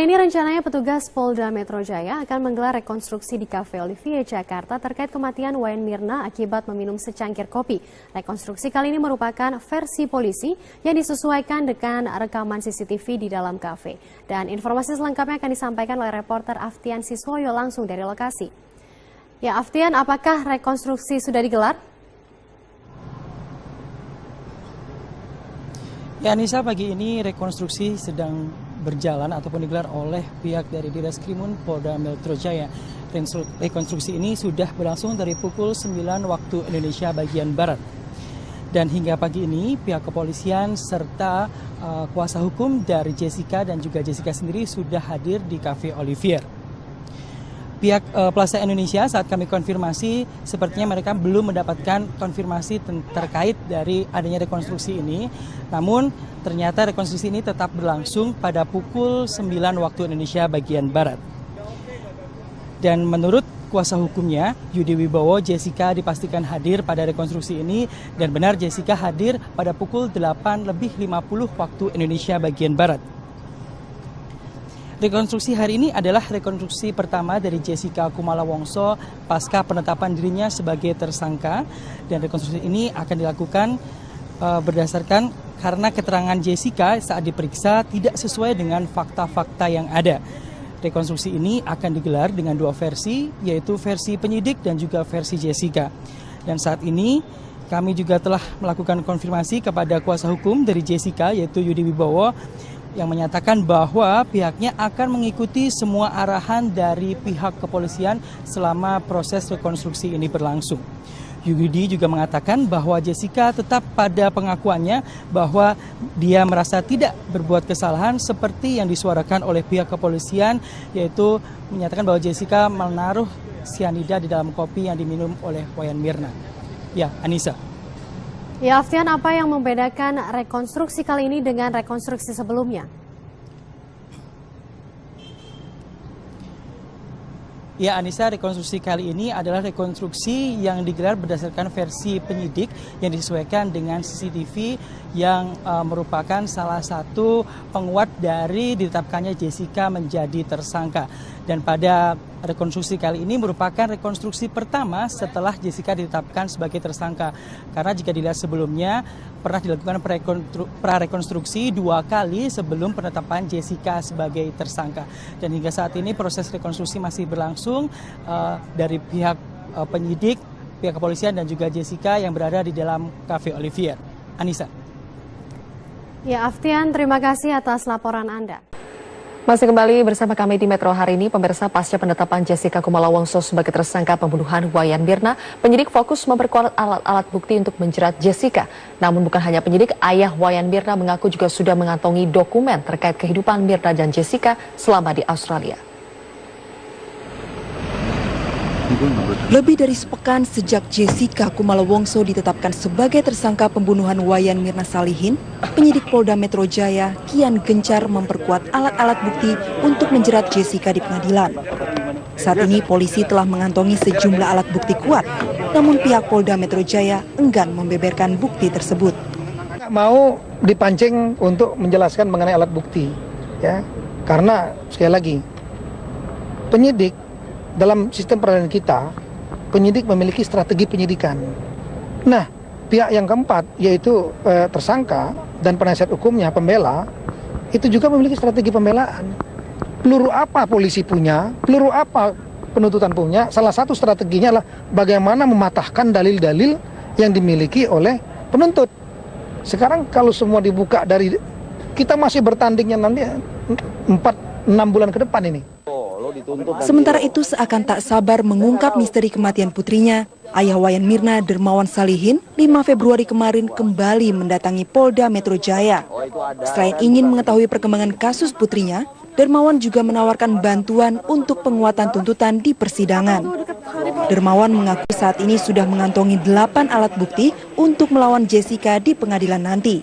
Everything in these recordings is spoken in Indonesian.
Kali ini rencananya petugas Polda Metro Jaya akan menggelar rekonstruksi di Cafe Olivier, Jakarta terkait kematian Wayan Mirna akibat meminum secangkir kopi. Rekonstruksi kali ini merupakan versi polisi yang disesuaikan dengan rekaman CCTV di dalam kafe. Dan informasi selengkapnya akan disampaikan oleh reporter Aftian Siswoyo langsung dari lokasi. Ya, Aftian, apakah rekonstruksi sudah digelar? Ya, Anissa, pagi ini rekonstruksi sedang berjalan ataupun digelar oleh pihak dari Direskrimum Polda Metro Jaya. Rekonstruksi ini sudah berlangsung dari pukul 9 waktu Indonesia bagian Barat. Dan hingga pagi ini pihak kepolisian serta kuasa hukum dari Jessica dan juga Jessica sendiri sudah hadir di Cafe Olivier. Pihak Plaza Indonesia saat kami konfirmasi sepertinya mereka belum mendapatkan konfirmasi terkait dari adanya rekonstruksi ini. Namun ternyata rekonstruksi ini tetap berlangsung pada pukul 9 waktu Indonesia bagian Barat. Dan menurut kuasa hukumnya Yudi Wibowo, Jessica dipastikan hadir pada rekonstruksi ini dan benar Jessica hadir pada pukul 8:50 waktu Indonesia bagian Barat. Rekonstruksi hari ini adalah rekonstruksi pertama dari Jessica Kumala Wongso pasca penetapan dirinya sebagai tersangka, dan rekonstruksi ini akan dilakukan berdasarkan karena keterangan Jessica saat diperiksa tidak sesuai dengan fakta-fakta yang ada. Rekonstruksi ini akan digelar dengan dua versi, yaitu versi penyidik dan juga versi Jessica. Dan saat ini kami juga telah melakukan konfirmasi kepada kuasa hukum dari Jessica, yaitu Yudi Wibowo, yang menyatakan bahwa pihaknya akan mengikuti semua arahan dari pihak kepolisian selama proses rekonstruksi ini berlangsung. Yudi juga mengatakan bahwa Jessica tetap pada pengakuannya bahwa dia merasa tidak berbuat kesalahan seperti yang disuarakan oleh pihak kepolisian, yaitu menyatakan bahwa Jessica menaruh sianida di dalam kopi yang diminum oleh Wayan Mirna. Ya, Anissa. Ya, Aftian, apa yang membedakan rekonstruksi kali ini dengan rekonstruksi sebelumnya? Ya, Anissa, rekonstruksi kali ini adalah rekonstruksi yang digelar berdasarkan versi penyidik yang disesuaikan dengan CCTV yang merupakan salah satu penguat dari ditetapkannya Jessica menjadi tersangka. Dan pada rekonstruksi kali ini merupakan rekonstruksi pertama setelah Jessica ditetapkan sebagai tersangka. Karena jika dilihat sebelumnya pernah dilakukan prarekonstruksi 2 kali sebelum penetapan Jessica sebagai tersangka. Dan hingga saat ini proses rekonstruksi masih berlangsung dari pihak penyidik, pihak kepolisian dan juga Jessica yang berada di dalam Cafe Olivier. Anissa. Ya, Aftian, terima kasih atas laporan Anda. Masih kembali bersama kami di Metro hari ini, pemirsa. Pasca penetapan Jessica Kumala Wongso sebagai tersangka pembunuhan Wayan Mirna, penyidik fokus memperkuat alat-alat bukti untuk menjerat Jessica. Namun bukan hanya penyidik, ayah Wayan Mirna mengaku juga sudah mengantongi dokumen terkait kehidupan Mirna dan Jessica selama di Australia. Lebih dari sepekan sejak Jessica Kumala Wongso ditetapkan sebagai tersangka pembunuhan Wayan Mirna Salihin, penyidik Polda Metro Jaya kian gencar memperkuat alat-alat bukti untuk menjerat Jessica di pengadilan. Saat ini polisi telah mengantongi sejumlah alat bukti kuat, namun pihak Polda Metro Jaya enggan membeberkan bukti tersebut. Mau dipancing untuk menjelaskan mengenai alat bukti, ya, karena sekali lagi penyidik dalam sistem peradilan kita, penyidik memiliki strategi penyidikan. Nah, pihak yang keempat, yaitu tersangka dan penasihat hukumnya, pembela, itu juga memiliki strategi pembelaan. Peluru apa polisi punya, peluru apa penuntutan punya, salah satu strateginya adalah bagaimana mematahkan dalil-dalil yang dimiliki oleh penuntut. Sekarang kalau semua dibuka dari, kita masih bertandingnya nanti 4-6 bulan ke depan ini. Sementara itu, seakan tak sabar mengungkap misteri kematian putrinya, ayah Wayan Mirna, Dermawan Salihin, 5 Februari kemarin kembali mendatangi Polda Metro Jaya. Selain ingin mengetahui perkembangan kasus putrinya, Dermawan juga menawarkan bantuan untuk penguatan tuntutan di persidangan. Dermawan mengaku saat ini sudah mengantongi 8 alat bukti untuk melawan Jessica di pengadilan nanti.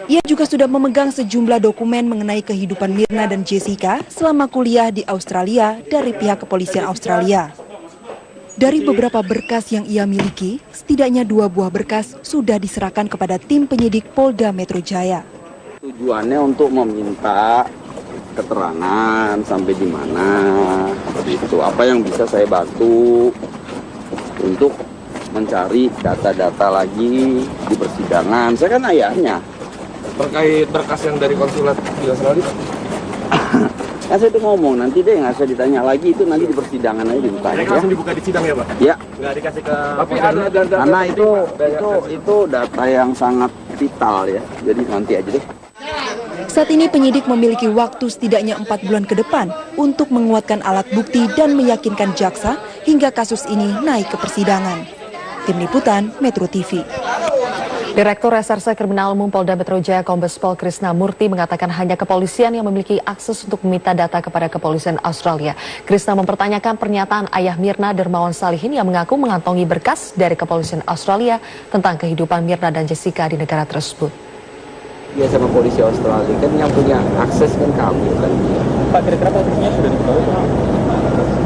Ia juga sudah memegang sejumlah dokumen mengenai kehidupan Mirna dan Jessica selama kuliah di Australia dari pihak kepolisian Australia. Dari beberapa berkas yang ia miliki, setidaknya 2 buah berkas sudah diserahkan kepada tim penyidik Polda Metro Jaya. Tujuannya untuk meminta keterangan sampai di mana, seperti itu. Apa yang bisa saya bantu untuk mencari data-data lagi di persidangan. Saya kan ayahnya. Terkait berkas yang dari konsulat di Australia, Kan saya itu ngomong, nanti deh nggak usah ditanya lagi, itu nanti di persidangan aja ditanya. ya? Langsung dibuka di sidang ya Pak? Ya. Nggak dikasih ke... Tapi ada data, karena itu data yang sangat vital ya, jadi nanti aja deh. Saat ini penyidik memiliki waktu setidaknya 4 bulan ke depan untuk menguatkan alat bukti dan meyakinkan jaksa hingga kasus ini naik ke persidangan. Tim Liputan Metro TV. Direktur Reserse Kriminal Umum Polda Metro Jaya Kombes Pol Krisna Murty mengatakan hanya kepolisian yang memiliki akses untuk meminta data kepada kepolisian Australia. Krisna mempertanyakan pernyataan ayah Mirna Dermawan Salihin yang mengaku mengantongi berkas dari kepolisian Australia tentang kehidupan Mirna dan Jessica di negara tersebut. Dia sama polisi Australia kan yang punya akses kan kami kan. Pak, kira-kira motifnya sudah diketahui?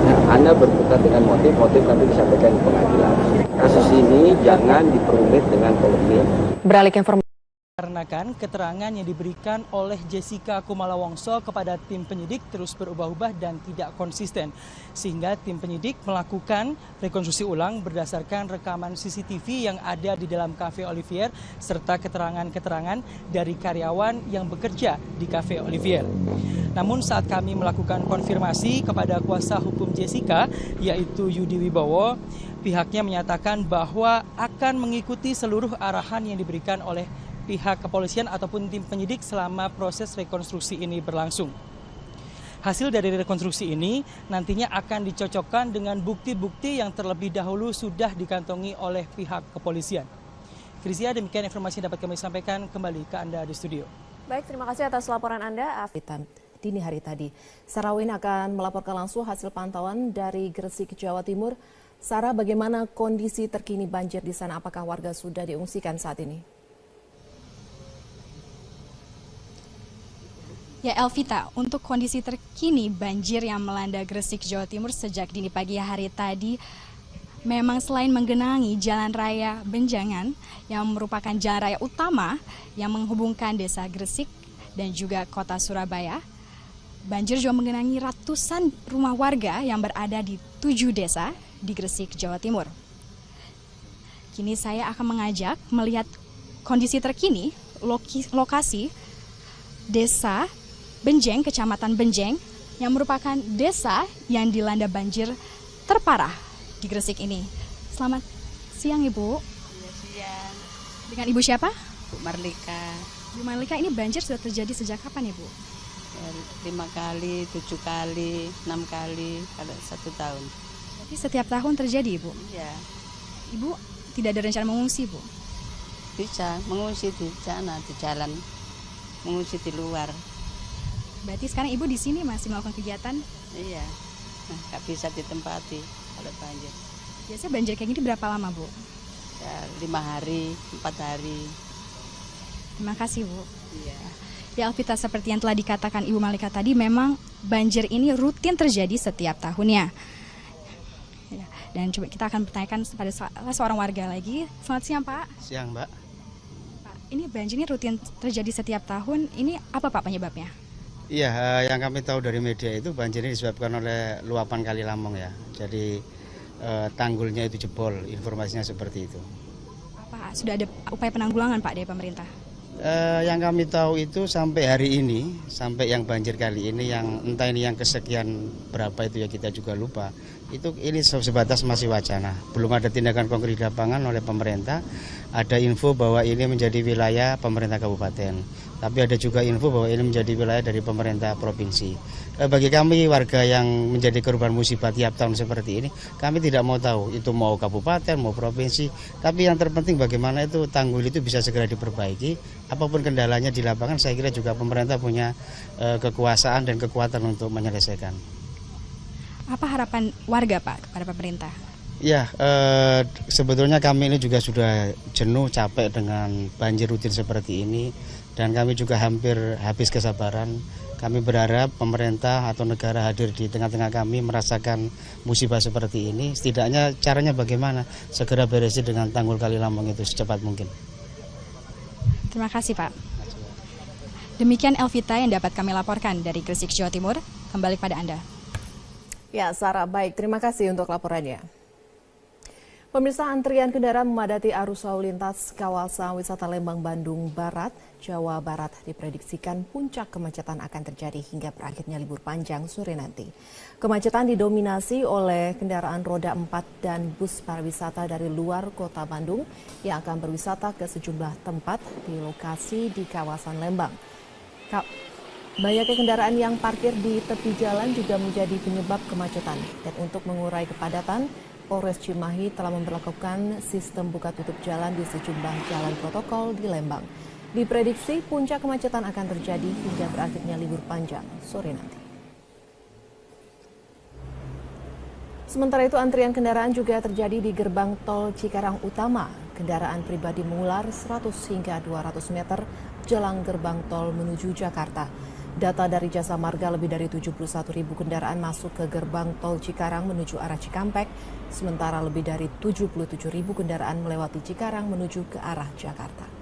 Nah, Anda berputar dengan motif nanti disampaikan di pengadilan. Kasus ini jangan diperumit dengan polemik. Beralih ke informasi. Dikarenakan keterangan yang diberikan oleh Jessica Kumala Wongso kepada tim penyidik terus berubah-ubah dan tidak konsisten. Sehingga tim penyidik melakukan rekonstruksi ulang berdasarkan rekaman CCTV yang ada di dalam Cafe Olivier serta keterangan-keterangan dari karyawan yang bekerja di Cafe Olivier. Namun saat kami melakukan konfirmasi kepada kuasa hukum Jessica, yaitu Yudi Wibowo, pihaknya menyatakan bahwa akan mengikuti seluruh arahan yang diberikan oleh pihak kepolisian ataupun tim penyidik selama proses rekonstruksi ini berlangsung. Hasil dari rekonstruksi ini nantinya akan dicocokkan dengan bukti-bukti yang terlebih dahulu sudah dikantongi oleh pihak kepolisian. Krisia, demikian informasi yang dapat kami sampaikan, kembali ke Anda di studio. Baik, terima kasih atas laporan Anda. Dini hari tadi, Sarawin akan melaporkan langsung hasil pantauan dari Gresik, Jawa Timur. Sarah, bagaimana kondisi terkini banjir di sana? Apakah warga sudah diungsikan saat ini? Ya Elvita, untuk kondisi terkini banjir yang melanda Gresik, Jawa Timur sejak dini pagi hari tadi memang selain menggenangi Jalan Raya Benjangan yang merupakan jalan raya utama yang menghubungkan desa Gresik dan juga kota Surabaya, banjir juga menggenangi ratusan rumah warga yang berada di 7 desa di Gresik, Jawa Timur. Kini saya akan mengajak melihat kondisi terkini lokasi desa Benjeng, Kecamatan Benjeng, yang merupakan desa yang dilanda banjir terparah di Gresik ini. Selamat siang, Ibu. Ya, siang. Dengan Ibu siapa? Bu Marlika. Bu Marlika, ini banjir sudah terjadi sejak kapan, Ibu? Ya, 5 kali, 7 kali, 6 kali, kalau 1 tahun. Jadi setiap tahun terjadi, Ibu? Iya. Ibu tidak ada rencana mengungsi, Bu? Bisa, mengungsi di sana, di jalan. Mengungsi di luar. Berarti sekarang Ibu di sini masih melakukan kegiatan? Iya, nggak bisa ditempati kalau banjir. Biasanya banjir kayak gini berapa lama, Bu? Ya, 5 hari, 4 hari. Terima kasih, Bu. Iya. Ya Alvita, seperti yang telah dikatakan Ibu Malika tadi, memang banjir ini rutin terjadi setiap tahunnya. Ya, dan coba kita akan bertanyakan pada seorang warga lagi. Selamat siang, Pak. Siang, Mbak. Pak, ini banjir ini rutin terjadi setiap tahun. Ini apa, Pak, penyebabnya? Iya, yang kami tahu dari media itu banjir ini disebabkan oleh luapan Kali Lamong ya. Jadi tanggulnya itu jebol, informasinya seperti itu. Apa sudah ada upaya penanggulangan, Pak, dari pemerintah? Yang kami tahu itu sampai hari ini, sampai yang banjir kali ini, yang entah ini yang kesekian berapa itu ya kita juga lupa. Itu ini sebatas masih wacana, belum ada tindakan konkret di lapangan oleh pemerintah. Ada info bahwa ini menjadi wilayah pemerintah kabupaten, tapi ada juga info bahwa ini menjadi wilayah dari pemerintah provinsi. Bagi kami warga yang menjadi korban musibah tiap tahun seperti ini, kami tidak mau tahu itu mau kabupaten, mau provinsi, tapi yang terpenting bagaimana itu tanggul itu bisa segera diperbaiki. Apapun kendalanya di lapangan, saya kira juga pemerintah punya kekuasaan dan kekuatan untuk menyelesaikan. Apa harapan warga, Pak, kepada pemerintah? Ya, sebetulnya kami ini juga sudah jenuh, capek dengan banjir rutin seperti ini. Dan kami juga hampir habis kesabaran. Kami berharap pemerintah atau negara hadir di tengah-tengah kami merasakan musibah seperti ini. Setidaknya caranya bagaimana? Segera beresin dengan tanggul Kali Lamong itu secepat mungkin. Terima kasih, Pak. Demikian Elvita yang dapat kami laporkan dari Gresik, Jawa Timur. Kembali pada Anda. Ya, Sarah, baik. Terima kasih untuk laporannya. Pemirsa, antrian kendaraan memadati arus lalu lintas kawasan wisata Lembang, Bandung Barat, Jawa Barat diprediksikan puncak kemacetan akan terjadi hingga berakhirnya libur panjang sore nanti. Kemacetan didominasi oleh kendaraan roda 4 dan bus pariwisata dari luar kota Bandung yang akan berwisata ke sejumlah tempat di lokasi di kawasan Lembang. Banyaknya kendaraan yang parkir di tepi jalan juga menjadi penyebab kemacetan. Dan untuk mengurai kepadatan, Polres Cimahi telah memberlakukan sistem buka tutup jalan di sejumlah jalan protokol di Lembang. Diprediksi puncak kemacetan akan terjadi hingga berakhirnya libur panjang sore nanti. Sementara itu antrian kendaraan juga terjadi di gerbang tol Cikarang Utama. Kendaraan pribadi mengular 100 hingga 200 meter jelang gerbang tol menuju Jakarta. Data dari Jasa Marga, lebih dari 71.000 kendaraan masuk ke gerbang tol Cikarang menuju arah Cikampek, sementara lebih dari 77.000 kendaraan melewati Cikarang menuju ke arah Jakarta.